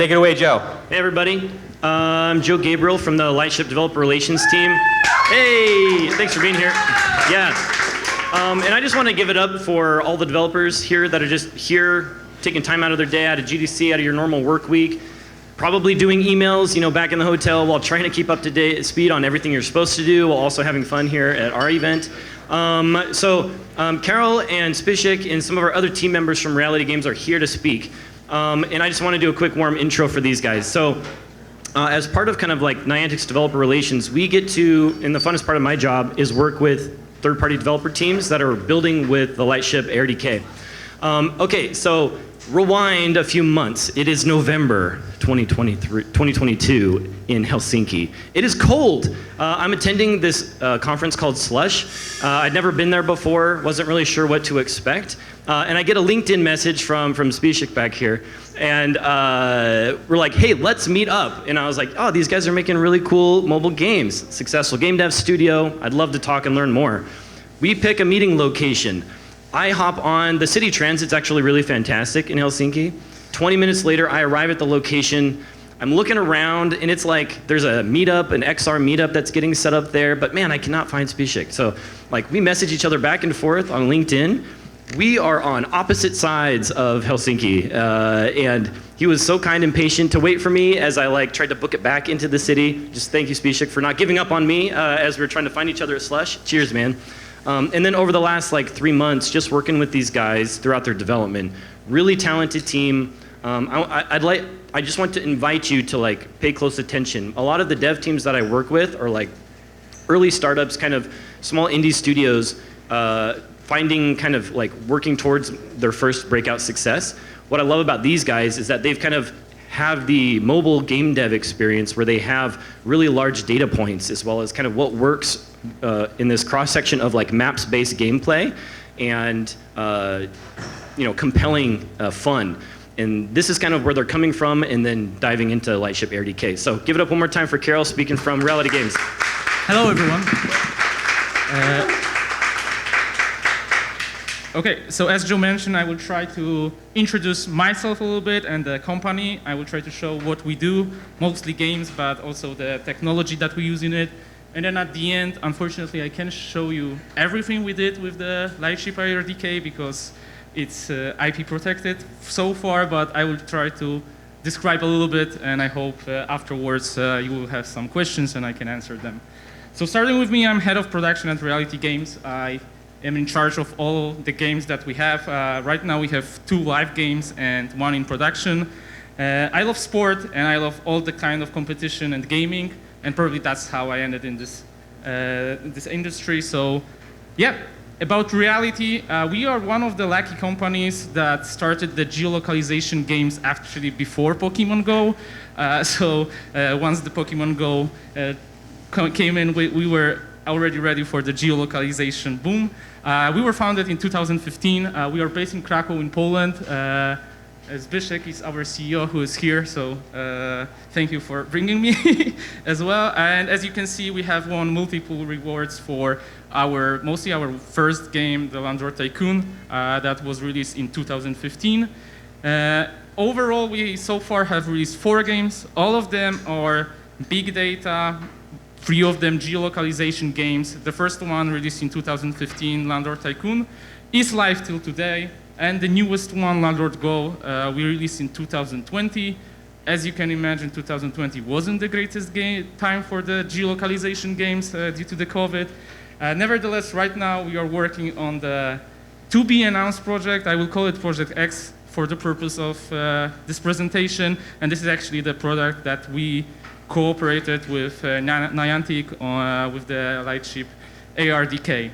Take it away, Joe. Hey, everybody. I'm Joe Gabriel from the Lightship Developer Relations team. Hey, thanks for being here. Yeah. And I just want to give it up for all the developers here that are just here, taking time out of their day, out of GDC, out of your normal work week, probably doing emails, back in the hotel while trying to keep up to date speed on everything you're supposed to do, while also having fun here at our event. Carol and Spishik and some of our other team members from Reality Games are here to speak. And I just want to do a quick warm intro for these guys. So, as part of kind of like Niantic's developer relations, we get to, and the funnest part of my job is work with third-party developer teams that are building with the Lightship Decay. Okay, so rewind a few months. It is November 2022 in Helsinki. It is cold. I'm attending this conference called Slush. I'd never been there before, wasn't really sure what to expect. And I get a LinkedIn message from Spishik back here. And we're like, hey, let's meet up. And I was like, oh, these guys are making really cool mobile games. Successful game dev studio. I'd love to talk and learn more. We pick a meeting location. I hop on the city transit's actually really fantastic in Helsinki. 20 minutes later, I arrive at the location. I'm looking around, and it's like there's a meetup, an XR meetup that's getting set up there. But man, I cannot find Spishik. So like we message each other back and forth on LinkedIn. We are on opposite sides of Helsinki, and he was so kind and patient to wait for me as I tried to book it back into the city. Just thank you, Spishik, for not giving up on me as we were trying to find each other at Slush. Cheers, man. And then over the last 3 months, just working with these guys throughout their development, really talented team. I just want to invite you to pay close attention. A lot of the dev teams that I work with are early startups, kind of small indie studios. Finding kind of working towards their first breakout success. What I love about these guys is that they've kind of have the mobile game dev experience where they have really large data points as well as kind of what works in this cross section of maps-based gameplay and compelling fun. And this is kind of where they're coming from and then diving into Lightship Decay. So give it up one more time for Carol speaking from Reality Games. Hello everyone. Okay, so as Joe mentioned, I will try to introduce myself a little bit and the company. I will try to show what we do, mostly games, but also the technology that we use in it. And then at the end, unfortunately, I can't show you everything we did with the Lightship Decay because it's IP protected so far, but I will try to describe a little bit, and I hope afterwards you will have some questions and I can answer them. So starting with me, I'm head of production at Reality Games. I'm in charge of all the games that we have. Right now we have 2 live games and 1 in production. I love sport and I love all the kind of competition and gaming, and probably that's how I ended in this industry. So yeah, about Reality, we are one of the lucky companies that started the geolocalization games actually before Pokemon Go. Once the Pokemon Go came in, we were already ready for the geolocalization boom. We were founded in 2015. We are based in Krakow in Poland. Zbyszek is our CEO who is here, so thank you for bringing me as well. And as you can see, we have won multiple rewards for mostly our first game, the Landlord Tycoon, that was released in 2015. Overall, we so far have released 4 games. All of them are big data, 3 of them geolocalization games. The first one, released in 2015, Landlord Tycoon, is live till today. And the newest one, Landlord Go, we released in 2020. As you can imagine, 2020 wasn't the greatest time for the geolocalization games due to the COVID. Nevertheless, right now we are working on the to-be-announced project. I will call it Project X for the purpose of this presentation. And this is actually the product that we cooperated with Niantic with the Lightship Decay.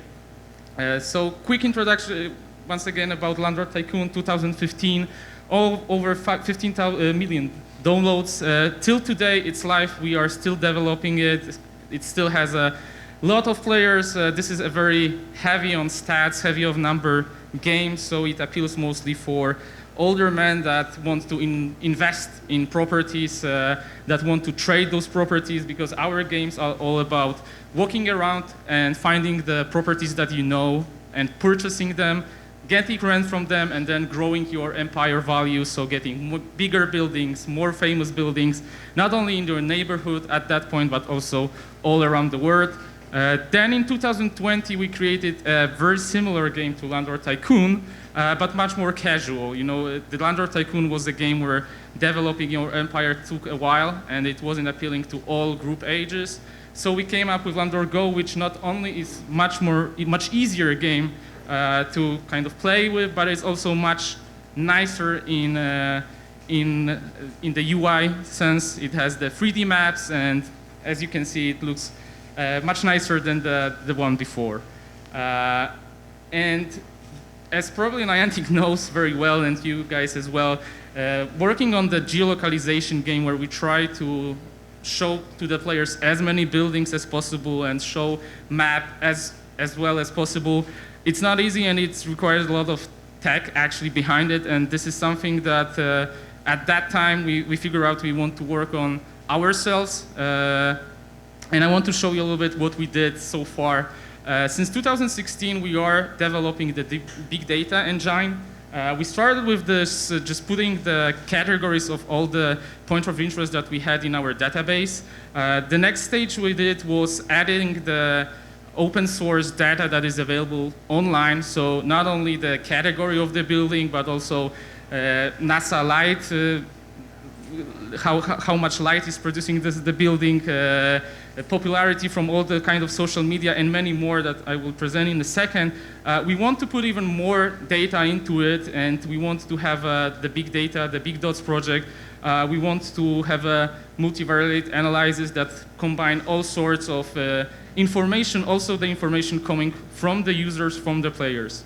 So quick introduction once again about Landlord Tycoon 2015, over 15 million downloads. Till today it's live, we are still developing it. It still has a lot of players. This is a very heavy on stats, heavy of number game, so it appeals mostly for older men that want to invest in properties, that want to trade those properties, because our games are all about walking around and finding the properties that you know and purchasing them. getting rent from them and then growing your empire value, so getting bigger buildings, more famous buildings, not only in your neighborhood at that point, but also all around the world. Then in 2020, we created a very similar game to Landlord Tycoon, but much more casual. You know, the Landlord Tycoon was a game where developing your empire took a while, and it wasn't appealing to all group ages. So we came up with Landlord Go, which not only is much easier game to kind of play with, but it's also much nicer in the UI sense. It has the 3D maps, and as you can see, it looks much nicer than the one before. And as probably Niantic knows very well, and you guys as well, working on the geolocalization game where we try to show to the players as many buildings as possible and show map as well as possible, it's not easy, and it requires a lot of tech actually behind it, and this is something that at that time we figure out we want to work on ourselves. And I want to show you a little bit what we did so far. Since 2016, we are developing the big data engine. We started with this, just putting the categories of all the points of interest that we had in our database. The next stage we did was adding the open source data that is available online. So not only the category of the building, but also NASA light, how much light is producing the building, popularity from all the kind of social media, and many more that I will present in a second. We want to put even more data into it, and we want to have the big data, the big dots project. We want to have a multivariate analysis that combine all sorts of information, also the information coming from the users, from the players.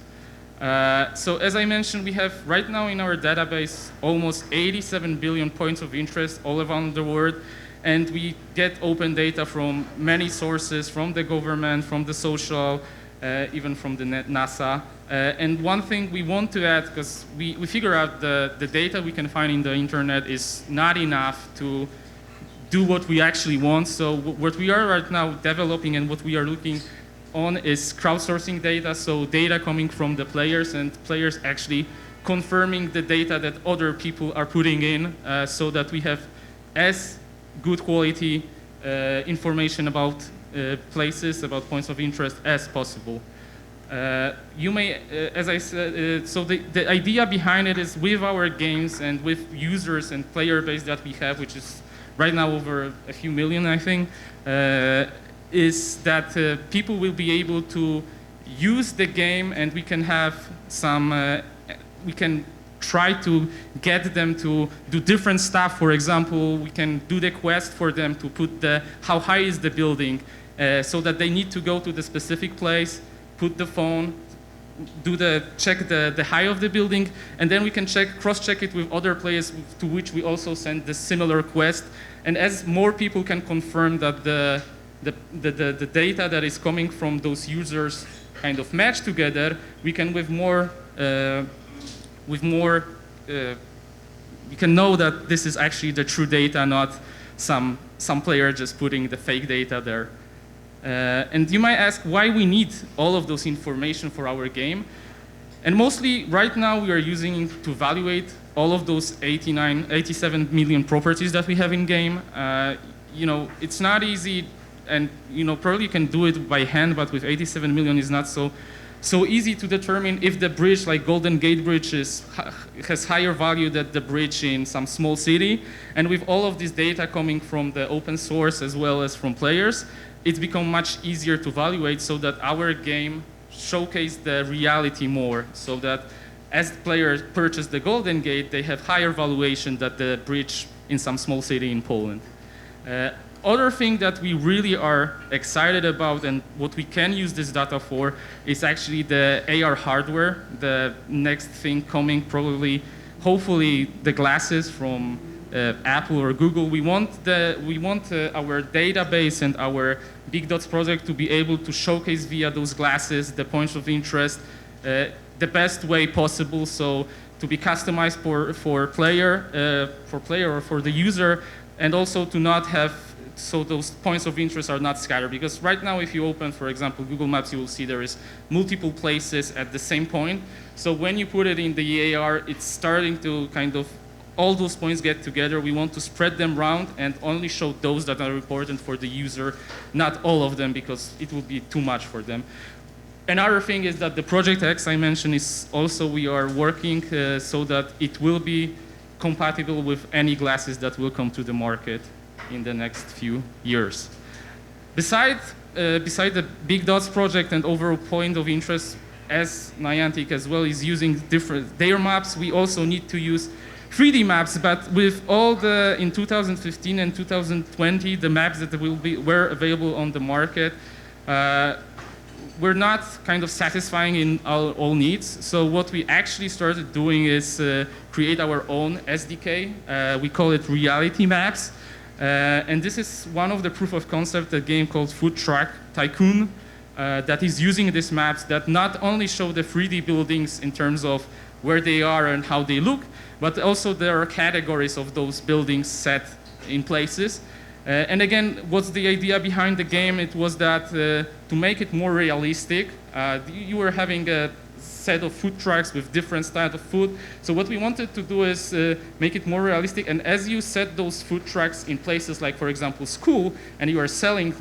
So as I mentioned, we have right now in our database almost 87 billion points of interest all around the world, and we get open data from many sources, from the government, from the social, even from the NASA. And one thing we want to add, because we figure out the data we can find in the internet is not enough to do what we actually want. So what we are right now developing and what we are looking on is crowdsourcing data, so data coming from the players and players actually confirming the data that other people are putting in, so that we have as good quality information about places, about points of interest as possible. You may, as I said, so the idea behind it is with our games and with users and player base that we have, which is right now over a few million, I think, is that people will be able to use the game, and we can have some, we can try to get them to do different stuff. For example, we can do the quest for them to put how high is the building, so that they need to go to the specific place, put the phone, check the height of the building, and then we can cross-check it with other players to which we also send the similar quest. And as more people can confirm that the data that is coming from those users kind of match together, we can we can know that this is actually the true data, not some player just putting the fake data there. And you might ask why we need all of those information for our game. And mostly right now we are using it to evaluate all of those 87 million properties that we have in game. You know, it's not easy, and you know, probably you can do it by hand, but with 87 million is not so easy to determine if the bridge, like Golden Gate Bridge, has higher value than the bridge in some small city. And with all of this data coming from the open source as well as from players, it's become much easier to evaluate, so that our game showcase the reality more, so that as players purchase the Golden Gate, they have higher valuation than the bridge in some small city in Poland. Other thing that we really are excited about and what we can use this data for is actually the AR hardware. The next thing coming, probably, hopefully, the glasses from Apple or Google. We want our database and our Big Dots project to be able to showcase via those glasses the points of interest the best way possible. So to be customized for player or for the user, and also to not have so those points of interest are not scattered. Because right now, if you open, for example, Google Maps, you will see there is multiple places at the same point. So when you put it in the AR, it's starting to kind of, all those points get together. We want to spread them around and only show those that are important for the user, not all of them, because it would be too much for them. Another thing is that the Project X I mentioned is also, we are working so that it will be compatible with any glasses that will come to the market in the next few years. Beside the Big Dots project and overall point of interest, as Niantic as well is using their maps, we also need to use 3D maps, but with all the, in 2015 and 2020, the maps that were available on the market, we're not kind of satisfying in all needs. So what we actually started doing is create our own SDK. We call it Reality Maps. And this is one of the proof of concept, a game called Food Truck Tycoon, that is using these maps that not only show the 3D buildings in terms of where they are and how they look, but also there are categories of those buildings set in places. And again, what's the idea behind the game? It was that to make it more realistic, you were having a set of food trucks with different styles of food. So what we wanted to do is make it more realistic. And as you set those food trucks in places like, for example, school, and you are selling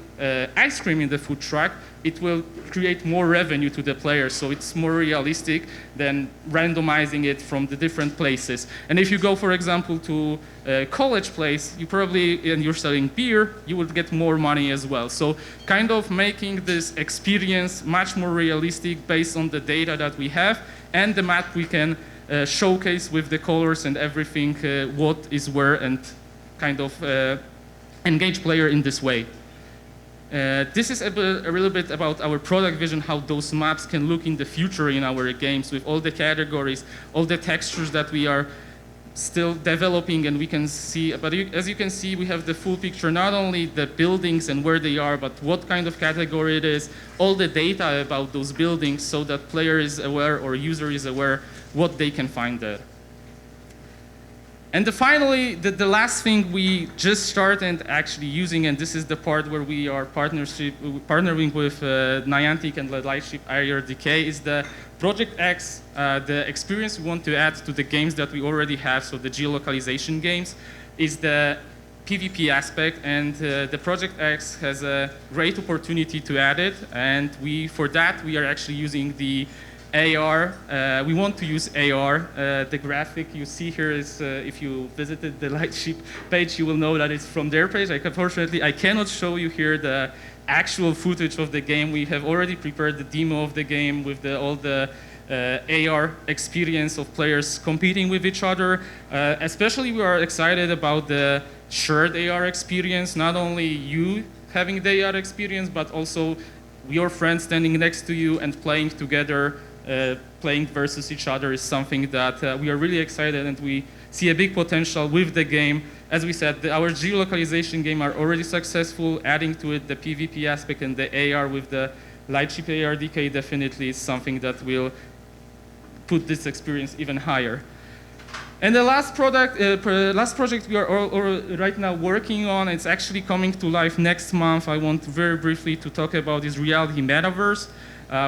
ice cream in the food truck, it will create more revenue to the players. So it's more realistic than randomizing it from the different places. And if you go, for example, to a college place, you probably, and you're selling beer, you will get more money as well. So kind of making this experience much more realistic based on the data that we have and the map we can showcase with the colors and everything, what is where, and kind of engage player in this way. This is a little bit about our product vision, how those maps can look in the future in our games with all the categories, all the textures that we are still developing, and we can see, but as you can see, we have the full picture, not only the buildings and where they are, but what kind of category it is, all the data about those buildings, so that player is aware or user is aware what they can find there. And finally, the last thing we just started actually using, and this is the part where we are partnering with Niantic and Lightship area Decay, is the Project X, the experience we want to add to the games that we already have, so the geolocalization games, is the PvP aspect, and the Project X has a great opportunity to add it, and for that we are actually using the AR. We want to use AR. The graphic you see here is, if you visited the Lightship page, you will know that it's from their page. Unfortunately, I cannot show you here the actual footage of the game. We have already prepared the demo of the game with all the AR experience of players competing with each other. Especially, we are excited about the shared AR experience, not only you having the AR experience, but also your friends standing next to you and playing together. Playing versus each other is something that we are really excited, and we see a big potential with the game. As we said, our geolocalization game are already successful. Adding to it the PvP aspect and the AR with the Lightship AR Decay definitely is something that will put this experience even higher. And the last project we are right now working on, it's actually coming to life next month. I want very briefly to talk about is Reality Metaverse.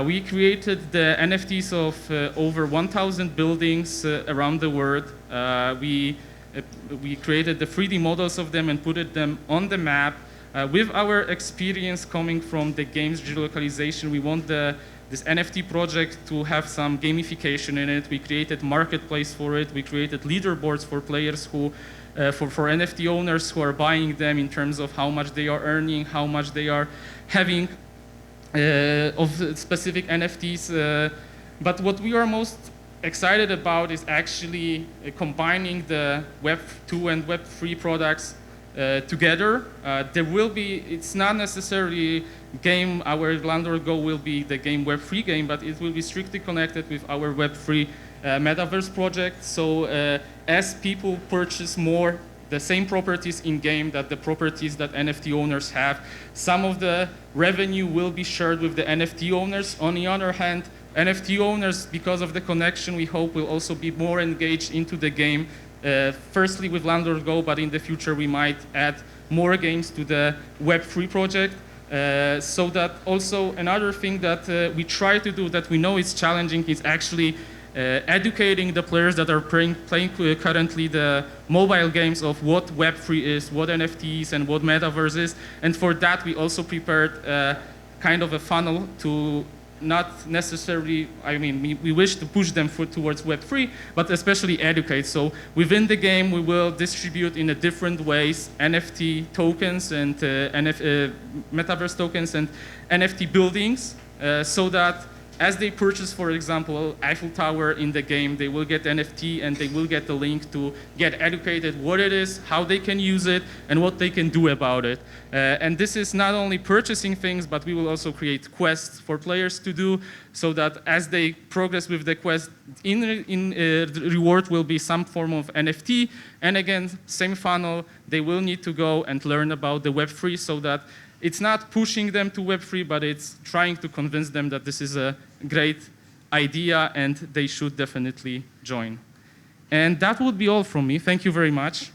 We created the NFTs of over 1,000 buildings around the world. We created the 3D models of them and put them on the map. With our experience coming from the game's geolocalization, we want this NFT project to have some gamification in it. We created marketplace for it. We created leaderboards for players who, for NFT owners who are buying them in terms of how much they are earning, how much they are having of specific NFTs. But what we are most excited about is actually combining the Web 2 and Web 3 products together. There will be, it's not necessarily game, our Landor Go will be the game Web 3 game, but it will be strictly connected with our Web 3 Metaverse project. So as people purchase more the same properties in-game that the properties that NFT owners have, some of the revenue will be shared with the NFT owners. On the other hand, NFT owners, because of the connection, we hope will also be more engaged into the game Firstly with Landlord Go, but in the future we might add more games to the Web3 project. So that also another thing that we try to do that we know is challenging is actually educating the players that are playing currently the mobile games of what Web3 is, what NFTs and what Metaverse is. And for that we also prepared kind of a funnel to not necessarily, I mean, we wish to push them towards Web3, but especially educate. So within the game, we will distribute in a different ways NFT tokens and Metaverse tokens and NFT buildings, so that as they purchase, for example, Eiffel Tower in the game, they will get NFT and they will get the link to get educated what it is, how they can use it, and what they can do about it. And this is not only purchasing things, but we will also create quests for players to do, so that as they progress with the quest, reward will be some form of NFT. And again, same funnel, they will need to go and learn about the Web3, so that it's not pushing them to Web3, but it's trying to convince them that this is a great idea and they should definitely join. And that would be all from me. Thank you very much.